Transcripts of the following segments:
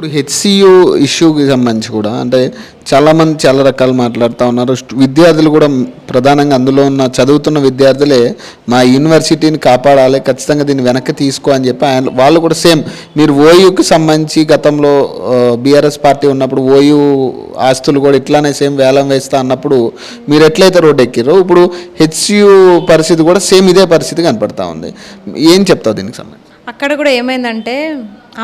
ఇప్పుడు హెచ్సియు ఇష్యూకి సంబంధించి కూడా అంటే చాలామంది చాలా రకాలు మాట్లాడుతూ ఉన్నారు. విద్యార్థులు కూడా ప్రధానంగా అందులో ఉన్న చదువుతున్న విద్యార్థులే మా యూనివర్సిటీని కాపాడాలి, ఖచ్చితంగా దీన్ని వెనక్కి తీసుకో అని చెప్పి వాళ్ళు కూడా సేమ్ మీరు ఓయూకి సంబంధించి గతంలో బీఆర్ఎస్ పార్టీ ఉన్నప్పుడు ఓయూ ఆస్తులు కూడా ఇట్లానే సేమ్ వేలం వేస్తా అన్నప్పుడు మీరు ఎట్లయితే రోడ్డు ఎక్కిరో ఇప్పుడు హెచ్సియు పరిస్థితి కూడా సేమ్ ఇదే పరిస్థితి కనపడతా ఉంది. ఏం చెప్తావు దీనికి సంబంధించి? అక్కడ కూడా ఏమైందంటే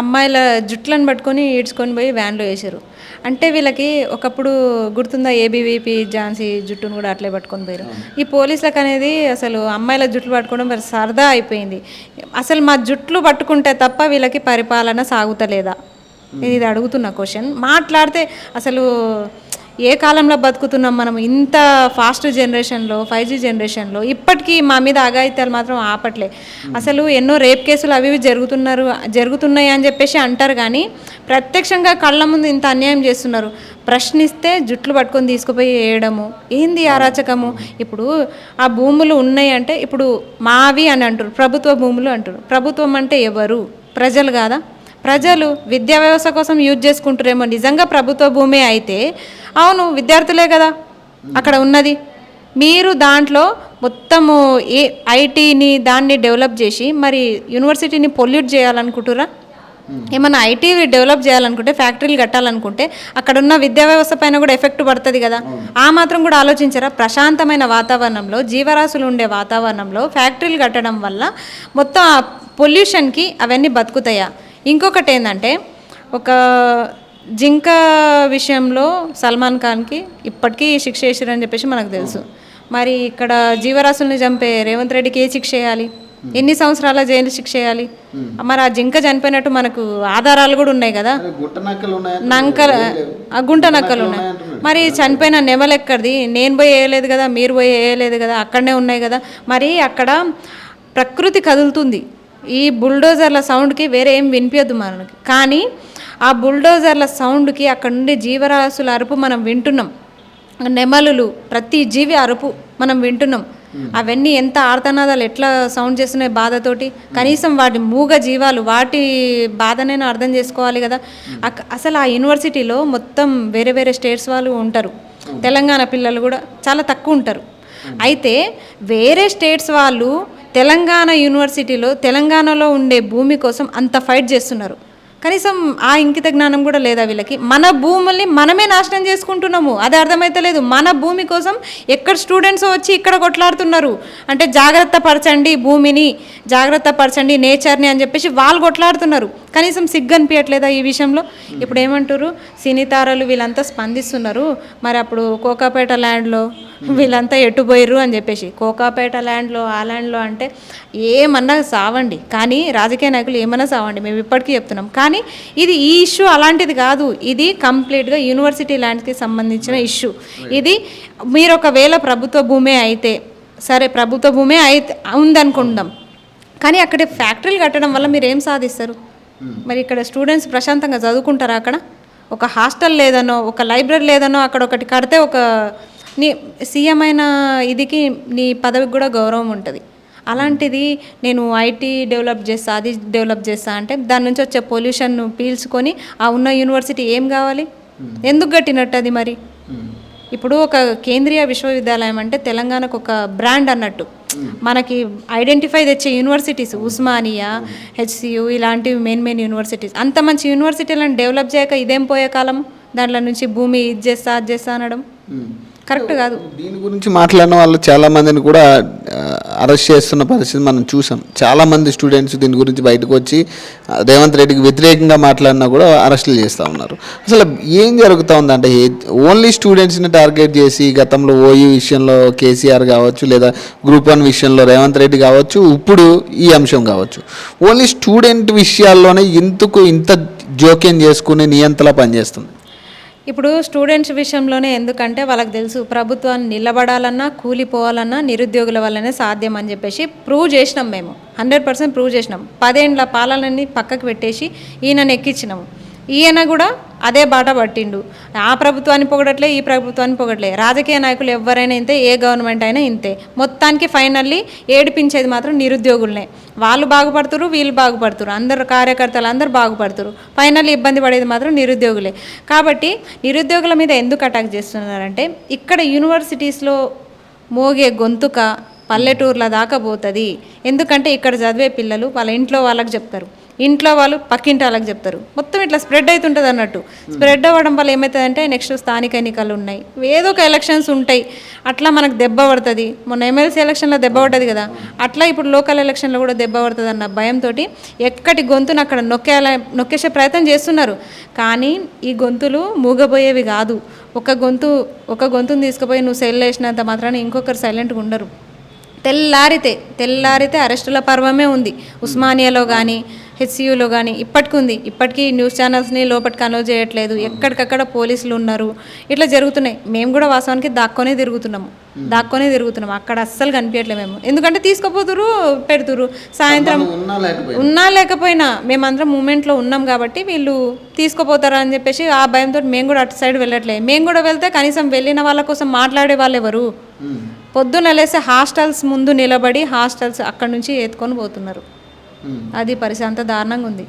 అమ్మాయిల జుట్లను పట్టుకొని ఈడ్చుకొని పోయి వ్యాన్లో వేసారు. అంటే వీళ్ళకి ఒకప్పుడు గుర్తుందా, ఏబీవీపీ ఝాన్సీ జుట్టును కూడా అట్లే పట్టుకొని పోయారు. ఈ పోలీసులకు అనేది అసలు అమ్మాయిల జుట్లు పట్టుకోవడం మరి సరదా అయిపోయింది. అసలు మా జుట్లు పట్టుకుంటే తప్ప వీళ్ళకి పరిపాలన సాగుతలేదా, ఇది అడుగుతున్న క్వశ్చన్. మాట్లాడితే అసలు ఏ కాలంలో బతుకుతున్నాం మనం, ఇంత ఫాస్ట్ జనరేషన్లో 5G జనరేషన్లో ఇప్పటికీ మా మీద అఘాయిత్యాలు మాత్రం ఆపట్లే. అసలు ఎన్నో రేప్ కేసులు అవి జరుగుతున్నాయి అని చెప్పేసి అంటారు, కానీ ప్రత్యక్షంగా కళ్ళ ముందు ఇంత అన్యాయం చేస్తున్నారు. ప్రశ్నిస్తే జుట్లు పట్టుకొని తీసుకుపోయి వేయడము ఏంది అరాచకము. ఇప్పుడు ఆ భూములు ఉన్నాయి అంటే ఇప్పుడు మావి అని అంటారు, ప్రభుత్వ భూములు అంటారు. ప్రభుత్వం అంటే ఎవరు? ప్రజలు కాదా? ప్రజలు విద్యా వ్యవస్థ కోసం యూజ్ చేసుకుంటారేమో. నిజంగా ప్రభుత్వ భూమి అయితే అవును, విద్యార్థులే కదా అక్కడ ఉన్నది. మీరు దాంట్లో మొత్తము ఐటీని దాన్ని డెవలప్ చేసి మరి యూనివర్సిటీని పొల్యూట్ చేయాలనుకుంటురా? ఏమన్నా ఐటీ డెవలప్ చేయాలనుకుంటే, ఫ్యాక్టరీలు కట్టాలనుకుంటే అక్కడ ఉన్న విద్యా వ్యవస్థ పైన కూడా ఎఫెక్ట్ పడుతుంది కదా. ఆ మాత్రం కూడా ఆలోచించరా? ప్రశాంతమైన వాతావరణంలో, జీవరాశులు ఉండే వాతావరణంలో ఫ్యాక్టరీలు కట్టడం వల్ల మొత్తం పొల్యూషన్కి అవన్నీ బతుకుతాయా? ఇంకొకటి ఏంటంటే, ఒక జింక విషయంలో సల్మాన్ ఖాన్కి ఇప్పటికీ శిక్ష వేసారని చెప్పేసి మనకు తెలుసు. మరి ఇక్కడ జీవరాశుల్ని చంపే రేవంత్ రెడ్డికి ఏ శిక్ష వేయాలి? ఎన్ని సంవత్సరాల జైలు శిక్ష వేయాలి? మరి ఆ జింక చనిపోయినట్టు మనకు ఆధారాలు కూడా ఉన్నాయి కదా. గుంట నక్కలు ఉన్నాయి. మరి చనిపోయిన నెమలు ఎక్కడిది? నేను పోయి వేయలేదు కదా, మీరు పోయి వేయలేదు కదా, అక్కడనే ఉన్నాయి కదా. మరి అక్కడ ప్రకృతి కదులుతుంది. ఈ బుల్డోజర్ల సౌండ్కి వేరే ఏం వినిపించద్దు మనకి, కానీ ఆ బుల్డోజర్ల సౌండ్కి అక్కడ నుండి జీవరాశుల అరుపు మనం వింటున్నాం. నెమలులు, ప్రతి జీవి అరుపు మనం వింటున్నాం. అవన్నీ ఎంత ఆర్తనాదాలు ఎట్లా సౌండ్ చేస్తున్నాయి బాధతోటి. కనీసం వాటి మూగ జీవాలు వాటి బాధనైనా అర్థం చేసుకోవాలి కదా. అసలు ఆ యూనివర్సిటీలో మొత్తం వేరే వేరే స్టేట్స్ వాళ్ళు ఉంటారు, తెలంగాణ పిల్లలు కూడా చాలా తక్కువ ఉంటారు. అయితే వేరే స్టేట్స్ వాళ్ళు తెలంగాణ యూనివర్సిటీలో తెలంగాణలో ఉండే భూమి కోసం అంత ఫైట్ చేస్తున్నారు. కనీసం ఆ ఇంకిత జ్ఞానం కూడా లేదా వీళ్ళకి. మన భూముల్ని మనమే నాశనం చేసుకుంటున్నాము, అది అర్థమైతలేదు. మన భూమి కోసం ఎక్కడ స్టూడెంట్స్ వచ్చి ఇక్కడ కొట్లాడుతున్నారు అంటే జాగ్రత్త పరచండి భూమిని, జాగ్రత్త పరచండి నేచర్ని అని చెప్పేసి వాళ్ళు కొట్లాడుతున్నారు. కనీసం సిగ్గు అనిపించట్లేదా ఈ విషయంలో? ఇప్పుడు ఏమంటారు, సినీ తారలు వీళ్ళంతా స్పందిస్తున్నారు. మరి అప్పుడు కోకాపేట ల్యాండ్లో వీళ్ళంతా ఎట్టుపోయారు అని చెప్పేసి, కోకాపేట ల్యాండ్లో ఆ ల్యాండ్లో అంటే ఏమన్నా సావండి, కానీ రాజకీయ నాయకులు ఏమన్నా సావండి, మేము ఇప్పటికీ చెప్తున్నాం. కానీ ఇది ఈ ఇష్యూ అలాంటిది కాదు, ఇది కంప్లీట్గా యూనివర్సిటీ ల్యాండ్స్కి సంబంధించిన ఇష్యూ. ఇది మీరు ఒకవేళ ప్రభుత్వ భూమే అయితే సరే, ప్రభుత్వ భూమే అయితే ఉందనుకుందాం, కానీ అక్కడ ఫ్యాక్టరీలు కట్టడం వల్ల మీరు ఏం సాధిస్తారు? మరి ఇక్కడ స్టూడెంట్స్ ప్రశాంతంగా చదువుకుంటారా? అక్కడ ఒక హాస్టల్ లేదనో, ఒక లైబ్రరీ లేదనో అక్కడ ఒకటి కడితే ఒక నీ సీఎం అయిన ఇదికి నీ పదవికి కూడా గౌరవం ఉంటుంది. అలాంటిది నేను ఐటీ డెవలప్ చేస్తా, అది డెవలప్ చేస్తా అంటే దాని నుంచి వచ్చే పొల్యూషన్ పీల్చుకొని ఆ ఉన్న యూనివర్సిటీ ఏం కావాలి? ఎందుకు కట్టినట్టు అది? మరి ఇప్పుడు ఒక కేంద్రీయ విశ్వవిద్యాలయం అంటే తెలంగాణకు ఒక బ్రాండ్ అన్నట్టు. మనకి ఐడెంటిఫై తెచ్చే యూనివర్సిటీస్ ఉస్మానియా, హెచ్సియు ఇలాంటివి మెయిన్ యూనివర్సిటీస్. అంత మంచి యూనివర్సిటీలను డెవలప్ చేయక ఇదేం పోయే కాలం? దాంట్లో నుంచి భూమి ఇది చేస్తా అది చేస్తా అనడం కరెక్ట్ కాదు. దీని గురించి మాట్లాడిన వాళ్ళు చాలామందిని కూడా అరెస్ట్ చేస్తున్న పరిస్థితి మనం చూసాం. చాలామంది స్టూడెంట్స్ దీని గురించి బయటకు వచ్చి రేవంత్ రెడ్డికి వ్యతిరేకంగా మాట్లాడినా కూడా అరెస్టులు చేస్తూ ఉన్నారు. అసలు ఏం జరుగుతూ ఉందంటే ఓన్లీ స్టూడెంట్స్ని టార్గెట్ చేసి గతంలో ఓయూ విషయంలో కేసీఆర్ కావచ్చు, లేదా గ్రూప్ 1 విషయంలో రేవంత్ రెడ్డి కావచ్చు, ఇప్పుడు ఈ అంశం కావచ్చు, ఓన్లీ స్టూడెంట్ విషయాల్లోనే ఇంత జోక్యం చేసుకుని నియంత్రణ పనిచేస్తుంది. ఇప్పుడు స్టూడెంట్స్ విషయంలోనే, ఎందుకంటే వాళ్ళకి తెలుసు ప్రభుత్వాన్ని నిలబడాలన్నా కూలిపోవాలన్నా నిరుద్యోగుల వల్లనే సాధ్యం అని చెప్పేసి ప్రూవ్ చేసినాం. మేము 100% ప్రూవ్ చేసినాం. 10 ఏండ్ల పాలనని పక్కకు పెట్టేసి ఈయనను ఎక్కించినాము. ఈయన కూడా అదే బాట పట్టిండు. ఆ ప్రభుత్వాన్ని పొగడట్లే, ఈ ప్రభుత్వాన్ని పొగడలే. రాజకీయ నాయకులు ఎవరైనా ఇంతే, ఏ గవర్నమెంట్ అయినా ఇంతే. మొత్తానికి ఫైనల్లీ ఏడిపించేది మాత్రం నిరుద్యోగులనే. వాళ్ళు బాగుపడుతురు, వీళ్ళు బాగుపడుతురు, అందరు కార్యకర్తలు అందరూ బాగుపడుతురు. ఫైనల్లీ ఇబ్బంది పడేది మాత్రం నిరుద్యోగులే. కాబట్టి నిరుద్యోగుల మీద ఎందుకు అటాక్ చేస్తున్నారంటే, ఇక్కడ యూనివర్సిటీస్లో మోగే గొంతుక పల్లెటూర్ల దాకా పోతుంది. ఎందుకంటే ఇక్కడ చదివే పిల్లలు వాళ్ళ ఇంట్లో వాళ్ళకి చెప్తారు, ఇంట్లో వాళ్ళు పక్కింటి వాళ్ళకి చెప్తారు, మొత్తం ఇట్లా స్ప్రెడ్ అవుతుంటుంది అన్నట్టు. స్ప్రెడ్ అవ్వడం వల్ల ఏమవుతుందంటే నెక్స్ట్ స్థానిక ఎన్నికలు ఉన్నాయి, ఏదో ఒక ఎలక్షన్స్ ఉంటాయి, అట్లా మనకు దెబ్బ పడుతుంది. మొన్న ఎమ్మెల్సీ ఎలక్షన్లో దెబ్బ పడ్డది కదా, అట్లా ఇప్పుడు లోకల్ ఎలక్షన్లో కూడా దెబ్బ పడుతుంది అన్న భయంతో ఎక్కడి గొంతును అక్కడ నొక్కేసే ప్రయత్నం చేస్తున్నారు. కానీ ఈ గొంతులు మూగబోయేవి కాదు. ఒక గొంతును తీసుకుపోయి నువ్వు సెల్ వేసినంత మాత్రాన ఇంకొకరు సైలెంట్గా ఉండరు. తెల్లారితే అరెస్టుల పర్వమే ఉంది. ఉస్మానియాలో కానీ హెచ్సియూలో కానీ ఇప్పటికీ న్యూస్ ఛానల్స్ని లోపలికి అలో చేయట్లేదు. ఎక్కడికక్కడ పోలీసులు ఉన్నారు. ఇట్లా జరుగుతున్నాయి. మేము కూడా వాస్తవానికి దాక్కొనే తిరుగుతున్నాం. అక్కడ అస్సలు కనిపించట్లేదు మేము. ఎందుకంటే తీసుకుపోతురు, పెడుతురు. సాయంత్రం ఉన్నా లేకపోయినా మేమందరం మూమెంట్లో ఉన్నాం కాబట్టి వీళ్ళు తీసుకుపోతారా అని చెప్పేసి ఆ భయంతో మేము కూడా అటు సైడ్ వెళ్ళట్లేదు. మేము కూడా వెళ్తే కనీసం వెళ్ళిన వాళ్ళ కోసం మాట్లాడే వాళ్ళు ఎవరు? పొద్దున్న లేస్తే హాస్టల్స్ ముందు నిలబడి హాస్టల్స్ అక్కడ నుంచి ఎత్తుకొని పోతున్నారు. అది పరిస్థితి అంత దారుణంగా ఉంది.